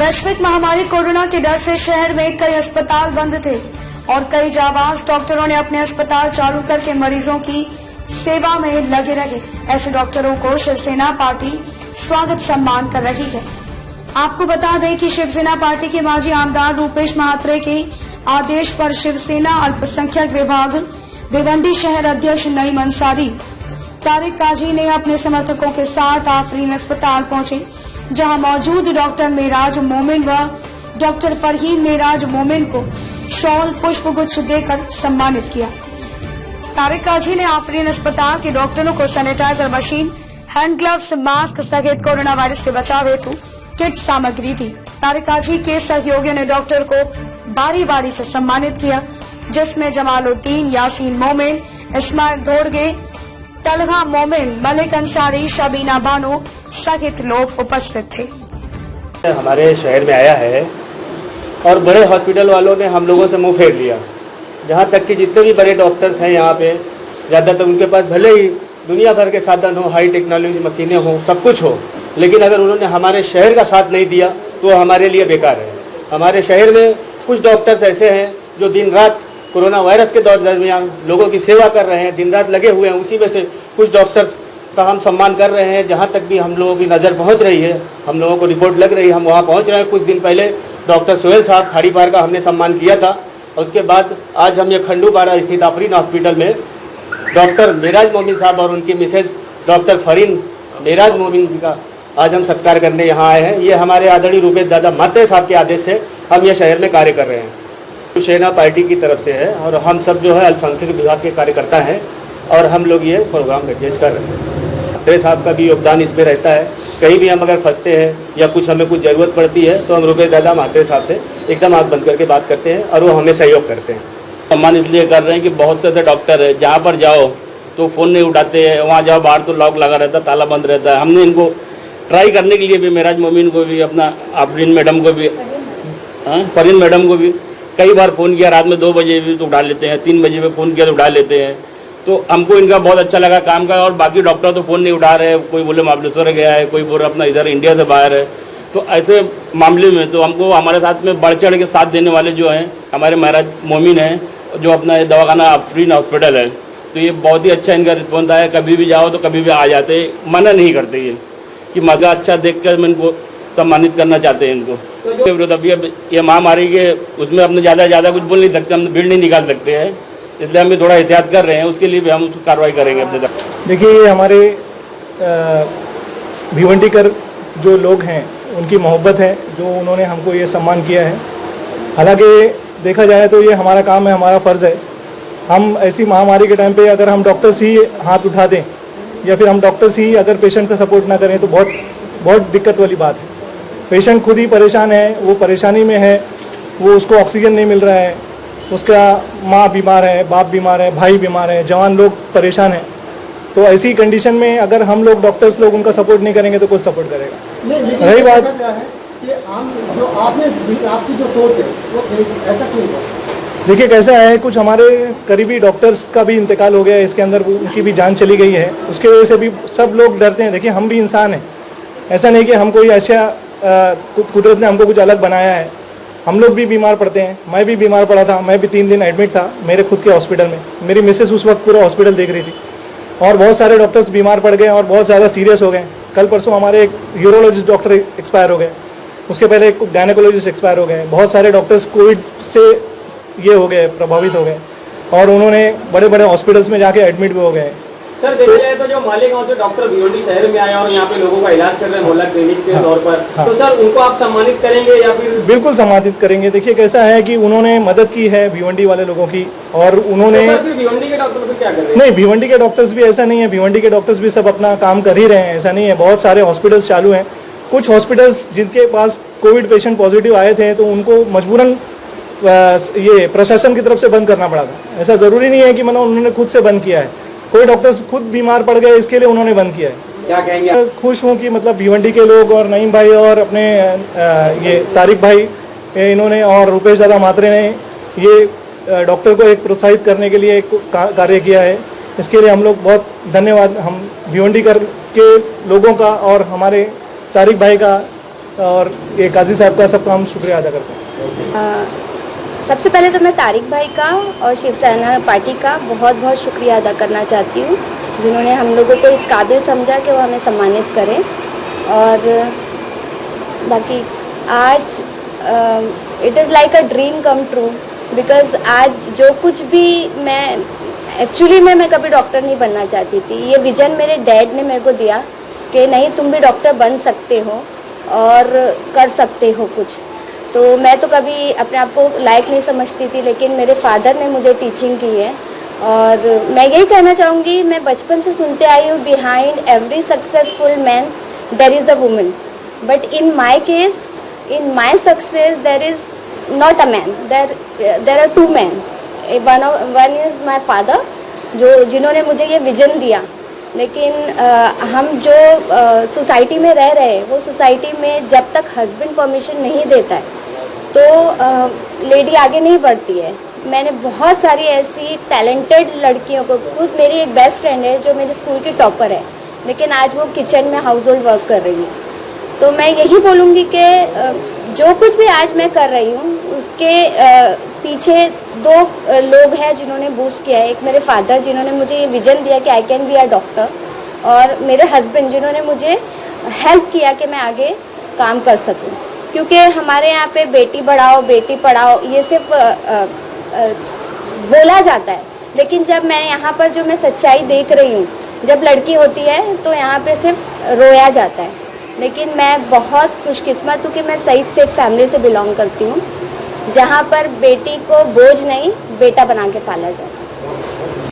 वैश्विक महामारी कोरोना के डर से शहर में कई अस्पताल बंद थे और कई जाबाज डॉक्टरों ने अपने अस्पताल चालू करके मरीजों की सेवा में लगे रहे। ऐसे डॉक्टरों को शिवसेना पार्टी स्वागत सम्मान कर रही है। आपको बता दें कि शिवसेना पार्टी के माजी आमदार रूपेश महात्रे के आदेश पर शिवसेना अल्पसंख्यक विभाग भिवंडी शहर अध्यक्ष नईम अंसारी तारिक काजी ने अपने समर्थकों के साथ आफरीन अस्पताल पहुंचे, जहां मौजूद डॉक्टर मेराज मोमिन व डॉक्टर फरहीन मेराज मोमिन को शॉल पुष्प गुच्छ देकर सम्मानित किया। तारिक काजी ने आफरीन अस्पताल के डॉक्टरों को sanitizer machine, hand gloves, mask सहित कोरोना वायरस से बचाव हेतु किट सामग्री दी। तारिक काजी के सहयोगियों ने डॉक्टर को बारी बारी से सम्मानित किया, जिसमें जमालुद्दीन, यासीन मोमिन, इस्माइल धोड़गे, तलहा मोमिन, मलिक अंसारी, शबीना बानो सहित लोग उपस्थित थे। हमारे शहर में आया है और बड़े हॉस्पिटल वालों ने हम लोगों से मुंह फेर लिया। जहाँ तक कि जितने भी बड़े डॉक्टर्स हैं यहाँ पे, ज़्यादातर उनके पास भले ही दुनिया भर के साधन हो, हाई टेक्नोलॉजी मशीनें हो, सब कुछ हो, लेकिन अगर उन्होंने हमारे शहर का साथ नहीं दिया तो वो हमारे लिए बेकार है। हमारे शहर में कुछ डॉक्टर्स ऐसे हैं जो दिन रात कोरोना वायरस के दरमियान लोगों की सेवा कर रहे हैं, दिन रात लगे हुए हैं। उसी में से कुछ डॉक्टर्स का हम सम्मान कर रहे हैं। जहाँ तक भी हम लोगों की नज़र पहुँच रही है, हम लोगों को रिपोर्ट लग रही है, हम वहाँ पहुँच रहे हैं। कुछ दिन पहले डॉक्टर सोहेल साहब खाड़ीपार का हमने सम्मान किया था और उसके बाद आज हम ये खंडूबाड़ा स्थित आफरीन हॉस्पिटल में डॉक्टर मेराज मोमिन साहब और उनकी मिसेज डॉक्टर फरीन मेराज मोमिन जी का आज हम सत्कार करने यहाँ आए हैं। ये हमारे आदरणीय रूपेश दादा महात्रे साहब के आदेश से हम ये शहर में कार्य कर रहे हैं। शिवसेना पार्टी की तरफ से है और हम सब जो है अल्पसंख्यक विभाग के कार्यकर्ता हैं और हम लोग ये प्रोग्राम एडजस्ट कर रहे हैं। महात्रे साहब का भी योगदान इसमें रहता है। कहीं भी हम अगर फंसते हैं या कुछ हमें कुछ ज़रूरत पड़ती है तो हम रूपेश दादा महात्रे साहब से एकदम आँख बंद करके बात करते हैं और वो हमें सहयोग करते हैं। सम्मान इसलिए कर रहे हैं कि बहुत से ऐसे डॉक्टर है जहाँ पर जाओ तो फ़ोन नहीं उठाते हैं, वहाँ जाओ बाहर तो लॉक लगा रहता है, ताला बंद रहता है। हमने इनको ट्राई करने के लिए भी मेराज मोमिन को भी, अपना आफरीन मैडम को भी, फरीन मैडम को भी कई बार फ़ोन किया। रात में 2 बजे भी तो उठा लेते हैं, 3 बजे पे फ़ोन किया तो उठा लेते हैं। तो हमको इनका बहुत अच्छा लगा काम का। और बाकी डॉक्टर तो फ़ोन नहीं उठा रहे, कोई बोले महाबलेश्वर गया है, कोई बोले अपना इधर इंडिया से बाहर है। तो ऐसे मामले में तो हमको हमारे साथ में बढ़ चढ़ के साथ देने वाले जो हैं हमारे मेराज मोमिन हैं, जो अपना दवाखाना आफरीन हॉस्पिटल है। तो ये बहुत ही अच्छा इनका रिस्पॉन्स आया। कभी भी जाओ तो कभी भी आ जाते, मना नहीं करते ये कि मज़ा अच्छा देख कर मैं इनको सम्मानित करना चाहते हैं इनको। तो अभी अब ये महामारी के उसमें अपने ज़्यादा कुछ बोल नहीं सकते, हम भीड़ नहीं निकाल सकते हैं, इसलिए हम भी थोड़ा एहतियात कर रहे हैं। उसके लिए भी हम उसको कार्रवाई करेंगे अपने तरफ। देखिए, ये हमारे भिवंडीकर जो लोग हैं उनकी मोहब्बत है जो उन्होंने हमको ये सम्मान किया है। हालांकि देखा जाए तो ये हमारा काम है, हमारा फ़र्ज़ है। हम ऐसी महामारी के टाइम पे अगर हम डॉक्टर्स ही हाथ उठा दें या फिर हम डॉक्टर्स ही अगर पेशेंट का सपोर्ट ना करें तो बहुत दिक्कत वाली बात है। पेशेंट खुद ही परेशान है, वो परेशानी में है, वो उसको ऑक्सीजन नहीं मिल रहा है, उसका माँ बीमार है, बाप बीमार है, भाई बीमार है, जवान लोग परेशान हैं। तो ऐसी कंडीशन में अगर हम लोग डॉक्टर्स लोग उनका सपोर्ट नहीं करेंगे तो कुछ सपोर्ट करेगा। रही बात क्या है कि जो आपकी जो सोच है वो ऐसा क्यों हुआ? देखिए कैसा है, कुछ हमारे करीबी डॉक्टर्स का भी इंतकाल हो गया है, इसके अंदर उनकी भी जान चली गई है। उसके वजह से भी सब लोग डरते हैं। देखिए, हम भी इंसान हैं, ऐसा नहीं कि हम कोई अच्छा कुदरत ने हमको कुछ अलग बनाया है। हम लोग भी बीमार पड़ते हैं। मैं भी बीमार पड़ा था, मैं भी 3 दिन एडमिट था मेरे खुद के हॉस्पिटल में। मेरी मिसेस उस वक्त पूरा हॉस्पिटल देख रही थी और बहुत सारे डॉक्टर्स बीमार पड़ गए और बहुत ज़्यादा सीरियस हो गए। कल परसों हमारे एक यूरोलॉजिस्ट डॉक्टर एक्सपायर हो गए, उसके पहले एक गायनेकोलॉजिस्ट एक्सपायर हो गए। बहुत सारे डॉक्टर्स कोविड से ये हो गए, प्रभावित हो गए और उन्होंने बड़े बड़े हॉस्पिटल्स में जाके एडमिट भी हो गए। सर, देखा जाए तो जो मालेगांव से डॉक्टर भिवंडी शहर में आए और यहाँ पे लोगों का इलाज कर रहे हैं मोहल्ला क्लिनिक के तौर पर, तो सर उनको आप सम्मानित करेंगे या फिर? बिल्कुल सम्मानित करेंगे। देखिए कैसा है कि उन्होंने मदद की है भिवंडी वाले लोगों की और उन्होंने तो भिवंडी के डॉक्टर क्या कर रहे हैं? नहीं, भिवंडी के डॉक्टर्स भी ऐसा नहीं है, भिवंडी के डॉक्टर्स भी सब अपना काम कर ही रहे हैं, ऐसा नहीं है। बहुत सारे हॉस्पिटल्स चालू हैं। कुछ हॉस्पिटल्स जिनके पास कोविड पेशेंट पॉजिटिव आए थे तो उनको मजबूरन ये प्रशासन की तरफ से बंद करना पड़ा था। ऐसा ज़रूरी नहीं है कि मतलब उन्होंने खुद से बंद किया है। कोई डॉक्टर्स खुद बीमार पड़ गए, इसके लिए उन्होंने बंद किया है। क्या कहेंगे? खुश हूँ कि मतलब भिवंडी के लोग और नईम भाई और अपने ये तारिक भाई इन्होंने और रूपेश दादा महात्रे ने ये डॉक्टर को एक प्रोत्साहित करने के लिए एक कार्य किया है। इसके लिए हम लोग बहुत धन्यवाद हम भिवंडीकर के लोगों का और हमारे तारिक भाई का और ये काजी साहब का सबका हम शुक्रिया अदा करते हैं। सबसे पहले तो मैं तारिक भाई का और शिवसेना पार्टी का बहुत बहुत शुक्रिया अदा करना चाहती हूँ, जिन्होंने हम लोगों को इस काबिल समझा कि वो हमें सम्मानित करें। और बाकी आज it is like a dream come true, because आज जो कुछ भी एक्चुअली मैं कभी डॉक्टर नहीं बनना चाहती थी। ये विजन मेरे डैड ने मेरे को दिया कि नहीं, तुम भी डॉक्टर बन सकते हो और कर सकते हो कुछ। तो मैं तो कभी अपने आप को लायक नहीं समझती थी, लेकिन मेरे फादर ने मुझे टीचिंग की है। और मैं यही कहना चाहूँगी, मैं बचपन से सुनते आई हूँ, behind every successful man there is a woman, but in my case, in my success there is not a man, there are two man. One is my father, जिन्होंने मुझे ये विजन दिया। लेकिन हम जो सोसाइटी में रह रहे हैं, वो सोसाइटी में जब तक हस्बैंड परमिशन नहीं देता है तो लेडी आगे नहीं बढ़ती है। मैंने बहुत सारी ऐसी टैलेंटेड लड़कियों को, खुद मेरी एक बेस्ट फ्रेंड है जो मेरे स्कूल की टॉपर है, लेकिन आज वो किचन में हाउस होल्ड वर्क कर रही है। तो मैं यही बोलूँगी कि जो कुछ भी आज मैं कर रही हूँ, उसके पीछे दो लोग हैं जिन्होंने बूस्ट किया है। एक मेरे फादर, जिन्होंने मुझे ये विजन दिया कि I can be a doctor, और मेरे हस्बैंड, जिन्होंने मुझे हेल्प किया कि मैं आगे काम कर सकूं। क्योंकि हमारे यहाँ पे बेटी बढ़ाओ बेटी पढ़ाओ ये सिर्फ बोला जाता है, लेकिन जब मैं यहाँ पर जो मैं सच्चाई देख रही हूँ, जब लड़की होती है तो यहाँ पे सिर्फ रोया जाता है। लेकिन मैं बहुत खुशकिस्मत हूँ कि मैं सईद शेख फैमिली से बिलोंग करती हूँ, जहाँ पर बेटी को बोझ नहीं, बेटा बना के पाला जाता है।